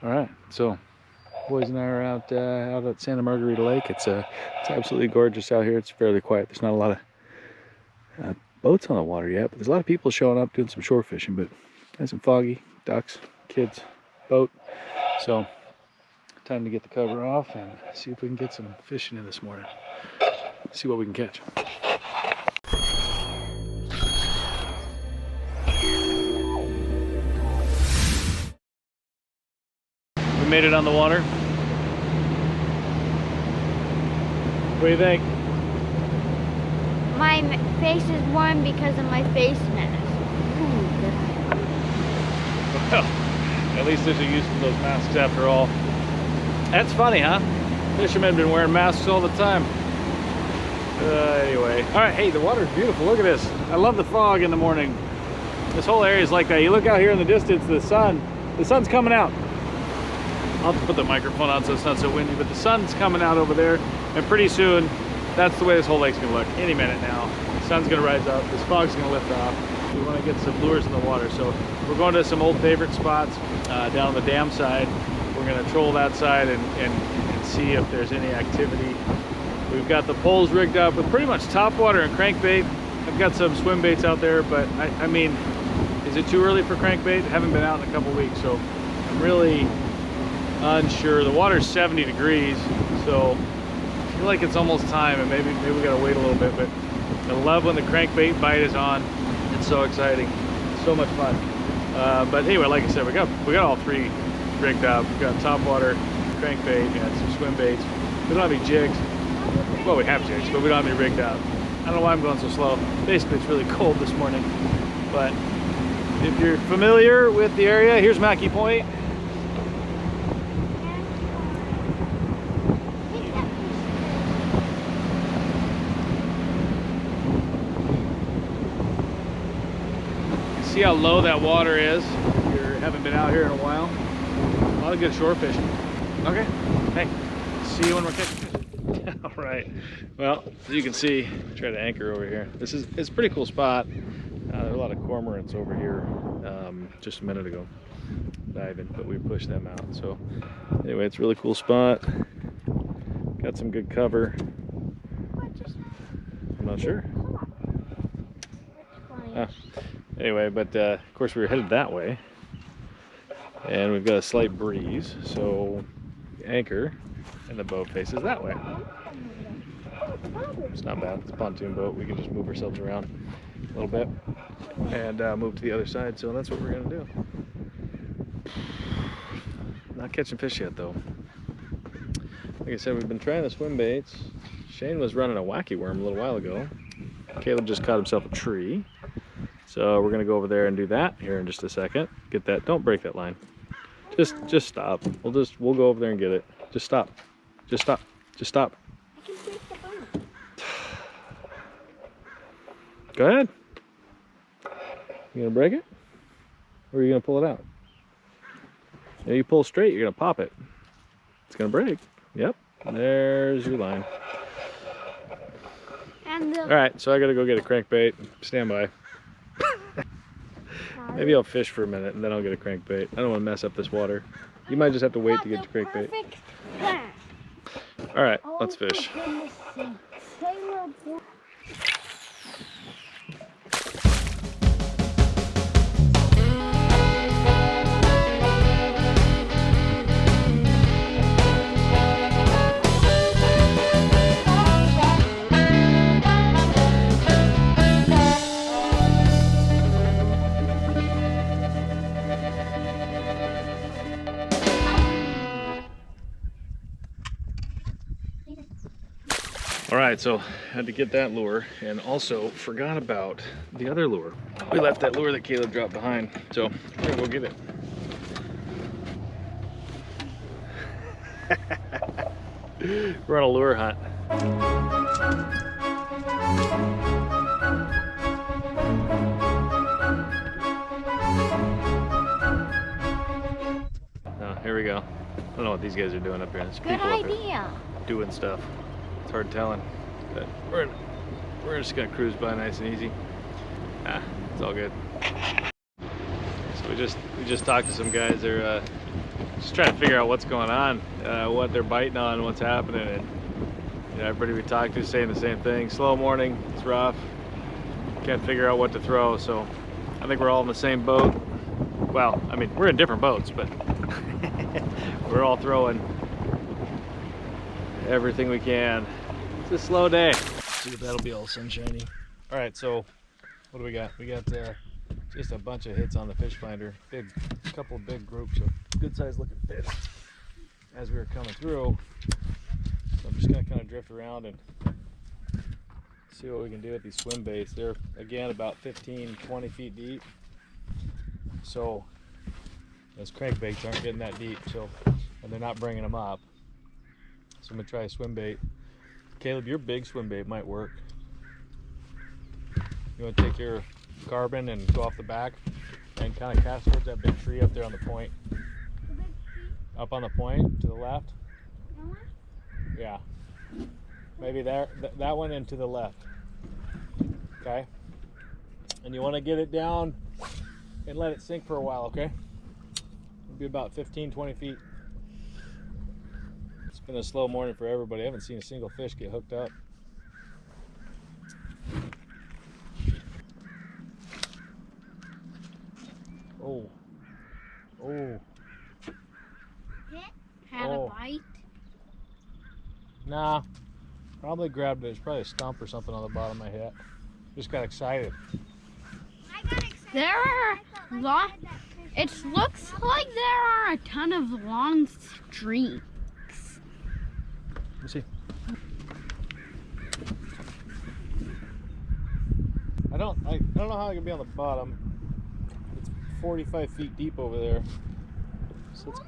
All right, so boys and I are out at Santa Margarita Lake. It's absolutely gorgeous out here. It's fairly quiet. There's not a lot of boats on the water yet, but there's a lot of people showing up doing some shore fishing. But nice and foggy, ducks, kids, boat. So time to get the cover off and see if we can get some fishing in this morning. See what we can catch. We made it on the water. What do you think? My face is warm because of my face mask. Well, at least there's a use for those masks after all. That's funny, huh? Fishermen have been wearing masks all the time. Anyway, all right, hey, the water's beautiful. Look at this. I love the fog in the morning. This whole area is like that. You look out here in the distance, the sun's coming out. I'll have to put the microphone on so it's not so windy, but the sun's coming out over there, and pretty soon, that's the way this whole lake's gonna look. Any minute now, the sun's gonna rise up, this fog's gonna lift off. We wanna get some lures in the water, so we're going to some old favorite spots down on the dam side. We're gonna troll that side and see if there's any activity. We've got the poles rigged up with pretty much topwater and crankbait. I've got some swim baits out there, but I mean, is it too early for crankbait? I haven't been out in a couple weeks, so I'm really unsure. The water's 70 degrees, so I feel like it's almost time, and maybe we gotta wait a little bit, but I love when the crankbait bite is on. It's so exciting, so much fun. But anyway, like I said, we got all three rigged up. We've got topwater, crankbait, and some swim baits. We don't have any jigs. Well, we have jigs, but we don't have any rigged up. I don't know why I'm going so slow. Basically, it's really cold this morning. But if you're familiar with the area, here's Mackey Point. See how low that water is if you haven't been out here in a while. A lot of good shore fishing. Okay, hey, see you when we're catching fish. All right, well, as you can see, try to anchor over here. It's a pretty cool spot. There are a lot of cormorants over here just a minute ago diving, but we pushed them out. So anyway, it's a really cool spot. Got some good cover. I'm not sure. Anyway, but of course we were headed that way, and we've got a slight breeze, so we anchor and the boat faces that way. It's not bad. It's a pontoon boat. We can just move ourselves around a little bit and move to the other side, so that's what we're gonna do. Not catching fish yet though. Like I said, we've been trying the swim baits. Shane was running a wacky worm a little while ago. Caleb just caught himself a tree. So we're gonna go over there and do that here in just a second. Get that, don't break that line. Just stop. We'll go over there and get it. Just stop. Just stop. Just stop. I can break the bone. Go ahead. You gonna break it? Or are you gonna pull it out? Yeah, you pull straight, you're gonna pop it. It's gonna break. Yep. There's your line. And all right, so I gotta go get a crankbait. Stand by. Maybe I'll fish for a minute and then I'll get a crankbait. I don't want to mess up this water. You might just have to wait to get your crankbait. All right, let's fish. All right, so had to get that lure and also forgot about the other lure. We left that lure that Caleb dropped behind, so we're gonna go get it. We're on a lure hunt. Oh, here we go. I don't know what these guys are doing up here. There's Good people up here idea. doing stuff. It's hard telling, but we're just gonna cruise by nice and easy. It's all good. So We just talked to some guys. They're just trying to figure out what's going on, what they're biting on, what's happening, and you know, everybody we talked to is saying the same thing. Slow morning, it's rough. Can't figure out what to throw, so I think we're all in the same boat. Well, I mean, we're in different boats, but we're all throwing everything we can. It's a slow day. See if that'll be all sunshiny. All right, so what do we got? We got just a bunch of hits on the fish finder. Couple of big groups of good sized looking fish as we were coming through. So I'm just gonna kind of drift around and see what we can do with these swim baits. They're again about 15-20 feet deep. So those crankbaits aren't getting that deep, so, and they're not bringing them up. So I'm gonna try a swim bait. Caleb, your big swim bait might work. You want to take your carbon and go off the back and kind of cast towards that big tree up there on the point. The big tree? Up on the point to the left. That one? Yeah. Maybe there, that one and to the left. Okay. And you want to get it down and let it sink for a while, okay? It'll be about 15-20 feet. It's been a slow morning for everybody. I haven't seen a single fish get hooked up. Oh. Oh. Hit? Had a bite? Nah. Probably grabbed it. It's probably a stump or something on the bottom of my head. Just got excited. I got excited. There are it looks like there are a ton of long streaks. Let me see. I don't know how I can be on the bottom. It's 45 feet deep over there. So it's,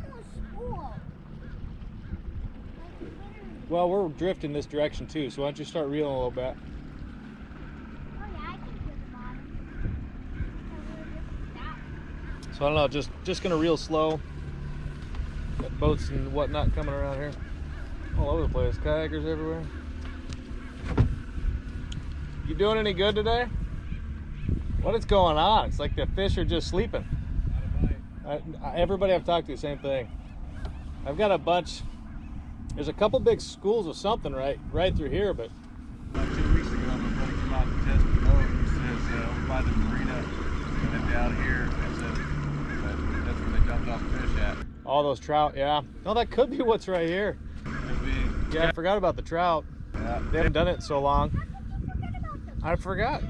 well, we're drifting this direction too, so why don't you start reeling a little bit. So I don't know, just gonna reel slow. Got boats and whatnot coming around here. All over the place, kayakers everywhere. You doing any good today? What is going on? It's like the fish are just sleeping. Everybody I've talked to, same thing. I've got a bunch. There's a couple big schools of something right through here, but about 2 weeks ago, my buddy came out to test the boat. He says over by the marina, and then down here, that's where they dumped off fish at. all those trout, yeah. Oh, that could be what's right here. Could be. Yeah, I forgot about the trout. Yeah. They haven't done it in so long. I forgot.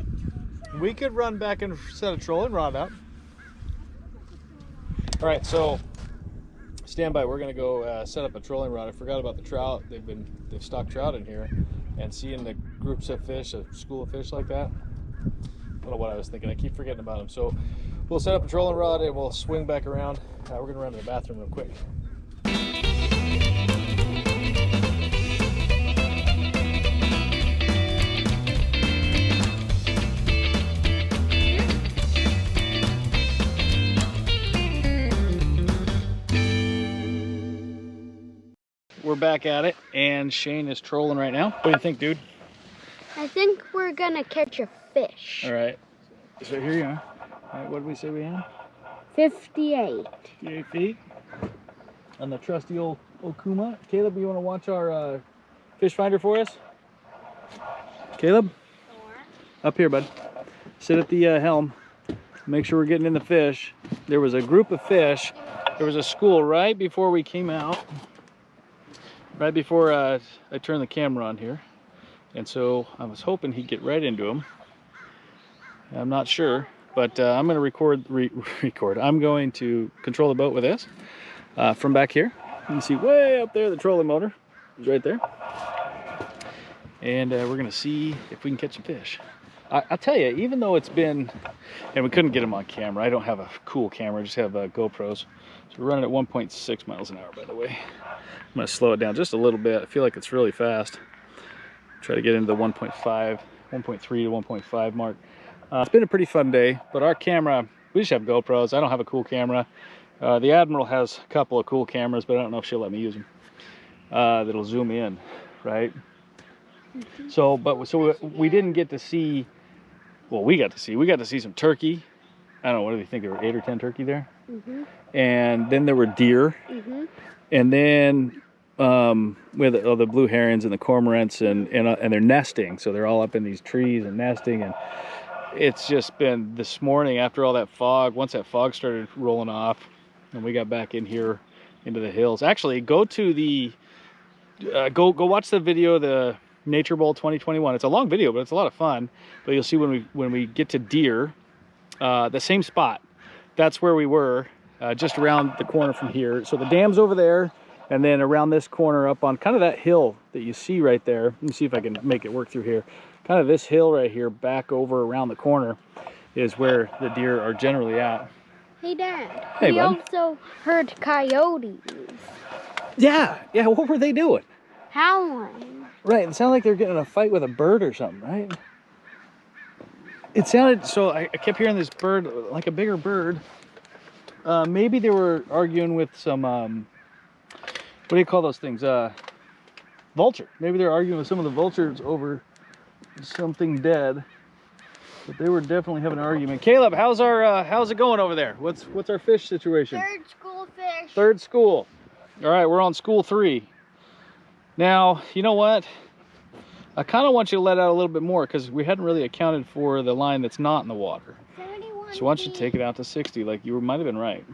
We could run back and set a trolling rod up. All right, so stand by. We're gonna go set up a trolling rod. I forgot about the trout. They've stocked trout in here, and seeing the groups of fish, a school of fish like that. I don't know what I was thinking. I keep forgetting about them. So we'll set up a trolling rod and we'll swing back around. We're gonna run to the bathroom real quick. We're back at it, and Shane is trolling right now. What do you think, dude? I think we're gonna catch a fish. All right. So here you are. All right, what did we say we had? 58. 58 feet. On the trusty old Okuma. Caleb, you want to watch our fish finder for us? Caleb? Up here, bud. Sit at the helm. Make sure we're getting in the fish. There was a group of fish. There was a school right before we came out. Right before I turned the camera on here. And so I was hoping he'd get right into them. I'm not sure, but I'm going to record. I'm going to control the boat with this from back here. You can see way up there the trolling motor is right there. And we're going to see if we can catch some fish. I'll tell you, even though it's been, and we couldn't get them on camera. I don't have a cool camera, I just have GoPros. So we're running at 1.6 miles an hour, by the way. I'm going to slow it down just a little bit. I feel like it's really fast. Try to get into the 1.5, 1.3 to 1.5 mark. It's been a pretty fun day, but our camera, we just have GoPros. I don't have a cool camera. The Admiral has a couple of cool cameras, but I don't know if she'll let me use them. That'll zoom in, right? So we didn't get to see, well, we got to see some turkey. I don't know, what do you think? There were 8 or 10 turkey there? Mm-hmm. And then there were deer. Mm-hmm. And then with the blue herons and the cormorants, and they're nesting. So they're all up in these trees and nesting. And it's just been this morning after all that fog, once that fog started rolling off and we got back in here into the hills. Actually, go to the, go watch the video, the Nature Bowl 2021. It's a long video, but it's a lot of fun. But you'll see when we get to deer, the same spot. That's where we were, just around the corner from here. So the dam's over there, and then around this corner up on kind of that hill that you see right there. Let me see if I can make it work through here. Kind of this hill right here, back over around the corner, is where the deer are generally at. Hey, Dad. Hey, we bud. also heard coyotes. Yeah, what were they doing? Howling. Right, it sounded like they were getting in a fight with a bird or something, right? It sounded, so I kept hearing this bird, like a bigger bird. Maybe they were arguing with some, what do you call those things? Vulture. Maybe they're arguing with some of the vultures over something dead. But they were definitely having an argument. Caleb, how's it going over there? What's our fish situation? Third school fish. Third school. All right, we're on school 3. Now, you know what? I kind of want you to let out a little bit more because we hadn't really accounted for the line that's not in the water. 71 So why don't you take it out to 60? Like you might have been right.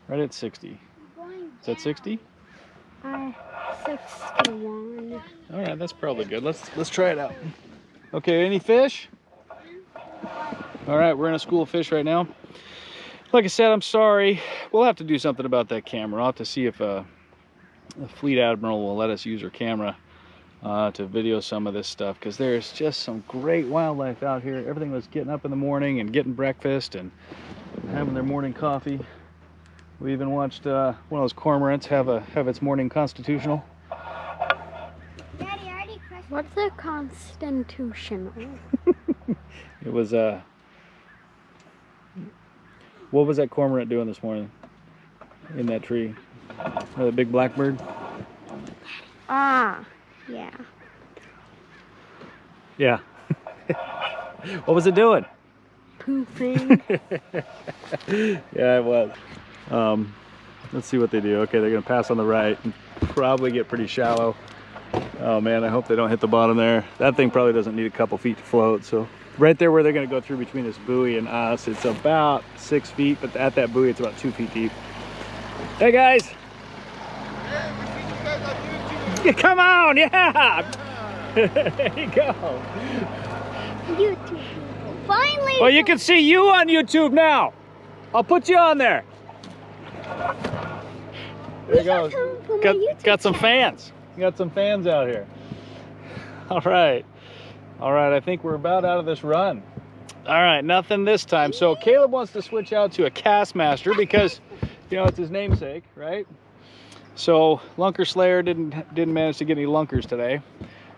Right at 60. Is that 60? 61. All right, that's probably good. Let's try it out. Okay, any fish? All right, we're in a school of fish right now. Like I said, I'm sorry. We'll have to do something about that camera. I'll have to see if the Fleet Admiral will let us use her camera to video some of this stuff, because there's just some great wildlife out here. Everything was getting up in the morning and getting breakfast and having their morning coffee. We even watched one of those cormorants have its morning constitutional. Daddy, I already crushed. What's a constitutional? It was what was that cormorant doing this morning in that tree? The big blackbird? Ah, yeah. Yeah. What was it doing? Pooping. Yeah, it was. Let's see what they do. Okay, they're gonna pass on the right and probably get pretty shallow. Oh man, I hope they don't hit the bottom there. That thing probably doesn't need a couple feet to float. So right there where they're gonna go through between this buoy and us, it's about 6 feet, but at that buoy it's about 2 feet deep. Hey guys! Yeah, come on, yeah! There you go. YouTube. Finally. Well, you can see you on YouTube now. I'll put you on there. There you go. Got some fans. Got some fans out here. All right. All right, I think we're about out of this run. All right, nothing this time. So Caleb wants to switch out to a Castmaster because, you know, it's his namesake, right? So Lunker Slayer didn't manage to get any lunkers today.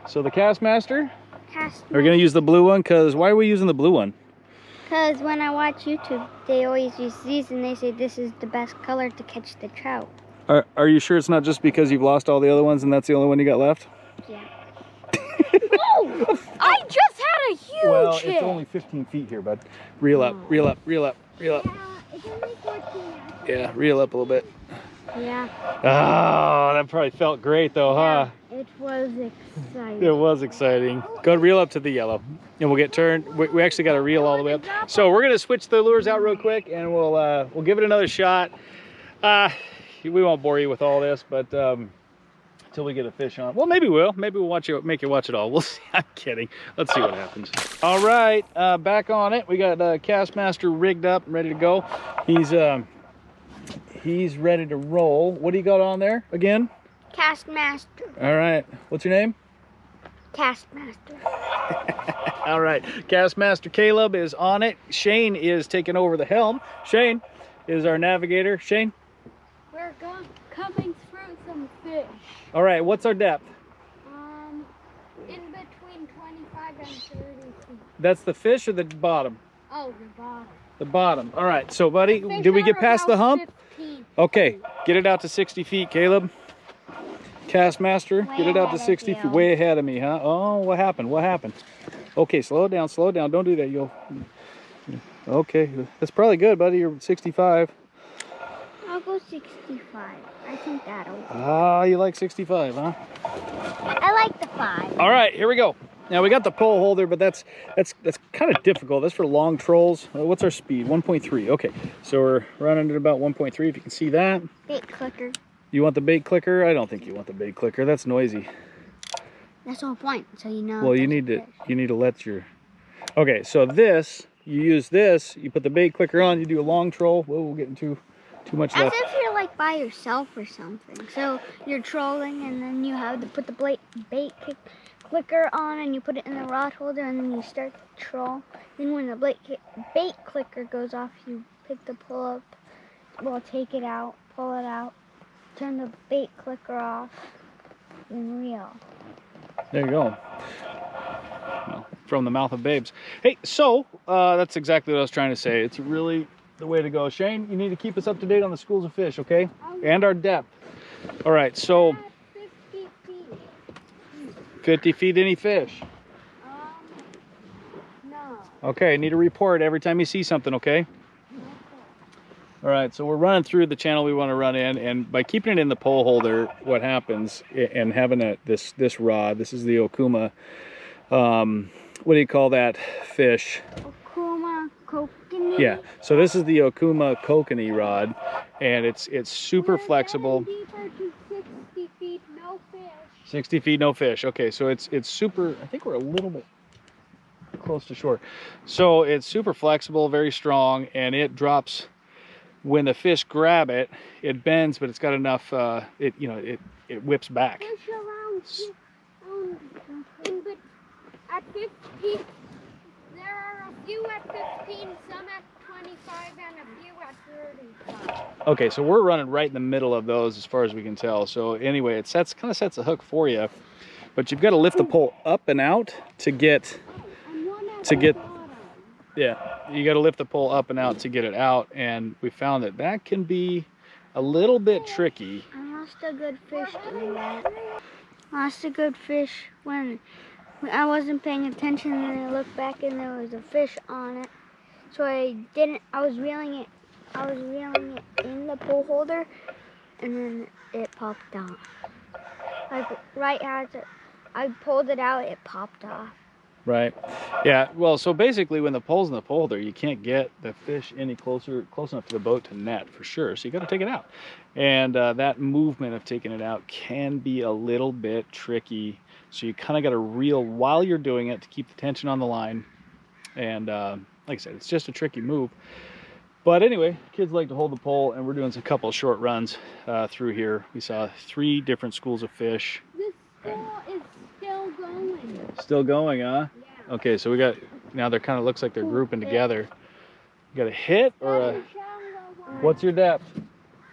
So the Castmaster, we're gonna use the blue one, because why are we using the blue one? Because when I watch YouTube, they always use these and they say this is the best color to catch the trout. Are you sure it's not just because you've lost all the other ones and that's the only one you got left? Yeah. Oh! I just had a huge Well, hit. it's only 15 feet here, bud. Reel up, reel up, reel up, reel up. Yeah, it's only 14 now. Yeah, reel up a little bit. Yeah. Oh, that probably felt great though, huh? It was exciting. It was exciting. Go reel up to the yellow and we'll get turned. We actually got to reel all the way up. So we're gonna switch the lures out real quick and we'll give it another shot. We won't bore you with all this, but until we get a fish on. Well, maybe we'll make you watch it all. We'll see. I'm kidding. Let's see what happens. All right, back on it. We got Castmaster rigged up, ready to go. He's ready to roll. What do you got on there again? Castmaster. All right. What's your name? Castmaster. All right. Castmaster Caleb is on it. Shane is taking over the helm. Shane is our navigator. Shane? We're coming through some fish. All right. What's our depth? In between 25 and 30 feet. That's the fish or the bottom? Oh, the bottom. The bottom. All right. So, buddy, did we get past the hump? 15. Okay. Get it out to 60 feet, Caleb. Castmaster, get it out to 60 feet. Way ahead of me, huh? Oh, what happened? What happened? Okay, slow it down, slow it down. Don't do that. Okay, that's probably good, buddy. You're 65. I'll go 65. I think that'll. Ah, you like 65, huh? I like the 5. All right, here we go. Now we got the pole holder, but that's kind of difficult. That's for long trolls. What's our speed? 1.3. Okay, so we're running at about 1.3. If you can see that. Bait clicker. You want the bait clicker? I don't think you want the bait clicker. That's noisy. That's the whole point. So you know. Well, you need to let your. Okay, so this you use this. You put the bait clicker on. You do a long troll. Whoa, we're getting too much As left. if you're like by yourself or something. So you're trolling, and then you have to put the bait clicker on, and you put it in the rod holder, and then you start to troll. Then when the bait clicker goes off, you pick the pull up. Well, take it out, pull it out, turn the bait clicker off, and reel. There you go. Well, from the mouth of babes. Hey, so that's exactly what I was trying to say. It's really the way to go. Shane, you need to keep us up to date on the schools of fish, okay? And our depth. All right, so 50 feet. 50 feet any fish. No. Okay, need a report every time you see something, okay? All right, so we're running through the channel we want to run in, and by keeping it in the pole holder, what happens, and having this rod, this is the Okuma, what do you call that fish? Okuma kokanee. Yeah, so this is the Okuma kokanee rod, and it's super flexible. Deeper to 60 feet, no fish. 60 feet, no fish. Okay, so it's super, I think we're a little bit close to shore. So it's super flexible, very strong, and it drops. When the fish grab it, it bends, but it's got enough, it whips back. Fish around, but at 15, there are a few at 15, some at 25, and a few at 35. Okay, so we're running right in the middle of those as far as we can tell. So anyway, it kind of sets a hook for you, but you've got to lift the pole up and out to get, yeah, you got to lift the pole up and out to get it out, and we found that can be a little bit tricky. I lost a good fish doing that. Lost a good fish when I wasn't paying attention, and I looked back and there was a fish on it. So I was reeling it in the pole holder, and then it popped off. Like right as I pulled it out, it popped off. Right. Yeah. Well, so basically when the pole's in the pole holder, you can't get the fish any close enough to the boat to net for sure. So you got to take it out. And that movement of taking it out can be a little bit tricky. So you kind of got to reel while you're doing it to keep the tension on the line. And like I said, it's just a tricky move. But anyway, kids like to hold the pole, and we're doing a couple of short runs through here. We saw 3 different schools of fish. This school is still going. Still going, huh? Yeah. Okay, so we got, now they're kind of looks like they're grouping together. You got a hit or a, what's your depth?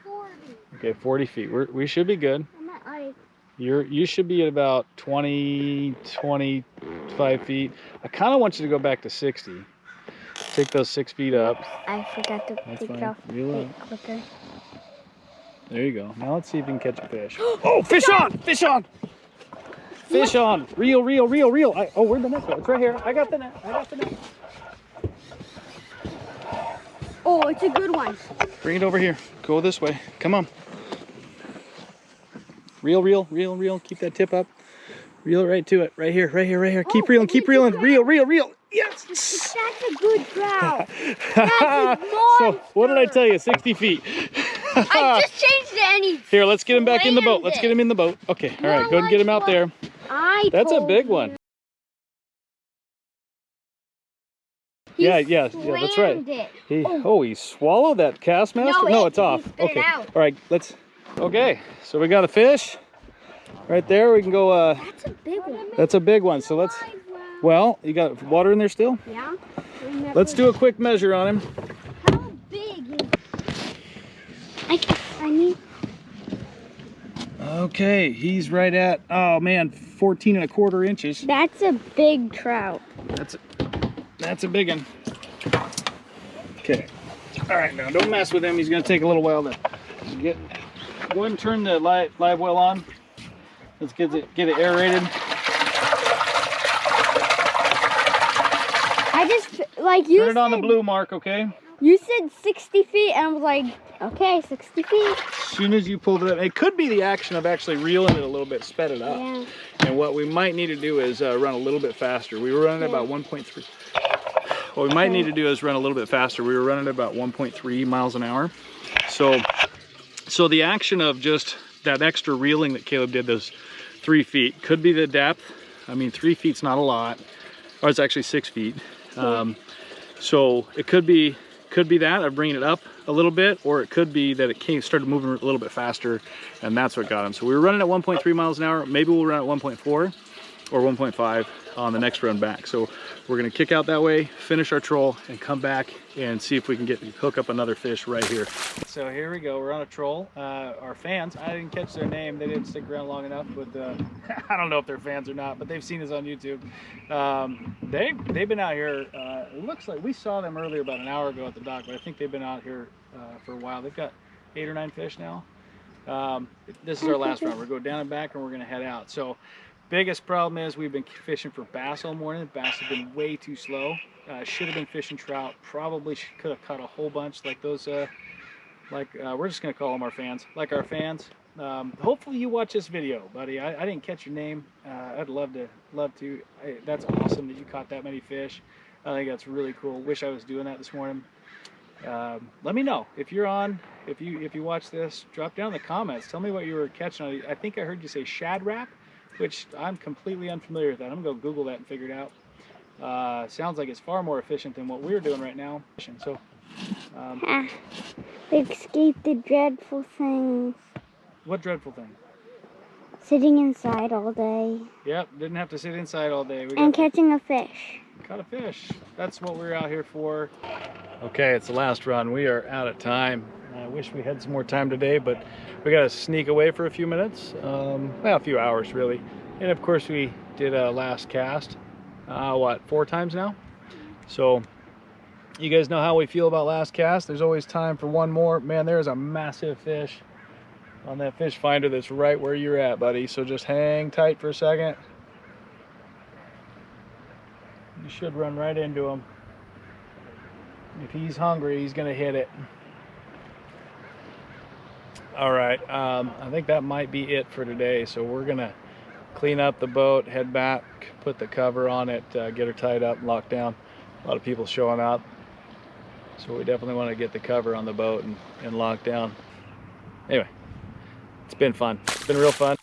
40. Okay, 40 feet. We should be good. I'm at like, You should be at about 20, 25 feet. I kind of want you to go back to 60. Take those 6 feet up. I forgot to That's take fine. it off Reel the it. bait clicker. There you go. Now let's see if you can catch a fish. Oh, fish on! Fish on! Fish on! Reel, reel, reel, reel. Oh, where'd the net go? It's right here. I got the net. Oh, it's a good one. Bring it over here. Go this way. Come on. Reel, reel, reel, reel. Keep that tip up. Reel it right to it. Right here, right here, right here. Keep reeling, keep reeling. Reel, reel, reel. Yes! That's a good trout. That's a So, what did I tell you? 60 feet. I just changed it and he Here, let's get him back in the boat. slammed Let's it. get him in the boat. Okay, all right. Go and get him out there. That's a big one. Yeah, that's right. He swallowed that cast master? No, it's off. Okay. Out. All right, okay, so we got a fish right there. We can go, That's a big one. that's a big one. So well, you got water in there still? Yeah. Let's do a quick measure on him. How big is... I need... Okay, he's right at, oh man, 14¼ inches. That's a big trout. That's a big one. Okay. All right, now don't mess with him. He's gonna take a little while to get. Go ahead and turn the live well on. Let's get it aerated. like you Turn it on the said- blue mark, okay? You said 60 feet, and I was like, okay, 60 feet. As soon as you pulled it up, it could be the action of actually reeling it a little bit, sped it up. Yeah. And what we might need to do is run a little bit faster. We were running at about 1.3. What we might need to do is run a little bit faster. We were running at about 1.3 miles an hour. So the action of just that extra reeling that Caleb did, those 3 feet, could be the depth. I mean, 3 feet's not a lot, or it's actually 6 feet. So it could be that of bringing it up a little bit, or it could be that it started moving a little bit faster, and that's what got him. So we were running at 1.3 miles an hour. Maybe we'll run at 1.4 or 1.5 on the next run back. So we're gonna kick out that way, finish our troll, and come back and see if we can hook up another fish right here. So here we go, we're on a troll. Our fans, I didn't catch their name, they didn't stick around long enough, but I don't know if they're fans or not, but they've seen us on YouTube. They've been out here, it looks like we saw them earlier about an hour ago at the dock, but I think they've been out here for a while. They've got 8 or 9 fish now. This is our last run. We're going down and back, and we're gonna head out. So biggest problem is we've been fishing for bass all morning. Bass have been way too slow. Should have been fishing trout. Probably could have caught a whole bunch like those, we're just gonna call them our fans, like our fans. Hopefully you watch this video, buddy. I didn't catch your name. I'd love to. Hey, that's awesome that you caught that many fish. I think that's really cool. Wish I was doing that this morning. Let me know if you're on. If you watch this, drop down in the comments. Tell me what you were catching. I think I heard you say shad wrap, which I'm completely unfamiliar with that. I'm gonna go Google that and figure it out. Sounds like it's far more efficient than what we're doing right now. So, Escape the dreadful things. what dreadful thing? Sitting inside all day. Yep, didn't have to sit inside all day. And catching a fish. Caught a fish. That's what we're out here for. Okay, it's the last run. We are out of time. I wish we had some more time today, but we got to sneak away for a few minutes. Well, a few hours really. And of course we did a last cast, 4 times now? So you guys know how we feel about last cast. There's always time for one more. Man, there's a massive fish on that fish finder that's right where you're at, buddy. So just hang tight for a second. You should run right into him. If he's hungry, he's gonna hit it. All right, I think that might be it for today. So we're gonna clean up the boat, head back, put the cover on it, get her tied up and locked down. A lot of people showing up. So we definitely want to get the cover on the boat and locked down. Anyway, it's been fun. It's been real fun.